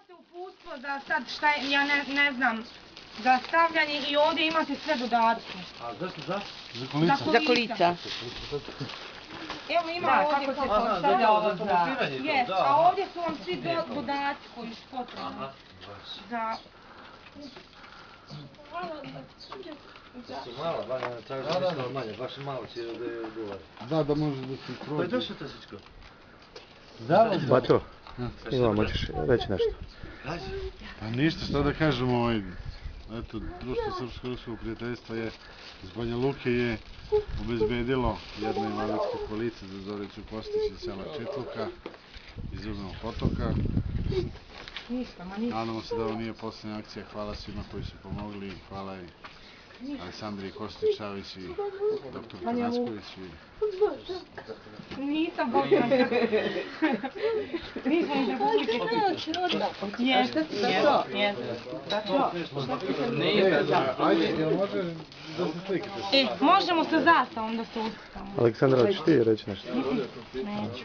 Imate uputstvo za sad šta je, ja ne znam, za stavljanje i ovdje imate sve dodatke. A zašto za? Za kolica. Evo ima ovdje kako postavlja ovo za montiranje to, Jest, da. a ovdje su vam svi dodaci koji su potrebni. Za... Su mala, traži mislila manje, baš malo će da je odgovar. Da može da se prođe. Pa je došao Tasičko? Bato, Ivan, hoćeš reći nešto? Pa ništa, šta da kažemo, eto, Društvo Srpsko-Ruskog prijateljstva je iz Banja Luke je obezbedilo jedno invalidsko kolice za Zoricu Kostić iz sela Čitluka, iz Umenog Potoka. Nadamo se da ovo nije posljednja akcija, hvala svima koji su pomogli, hvala i Aleksandri Kostić-Šavić i dr. Tanasković. Nisam Bogdanka. Nisam iz Republike. Jeste, Ajde, jel možeš da se slikate? Možemo sa zastavom da se ustavimo. Aleksandra, hoćeš ti reći nešto? Neću.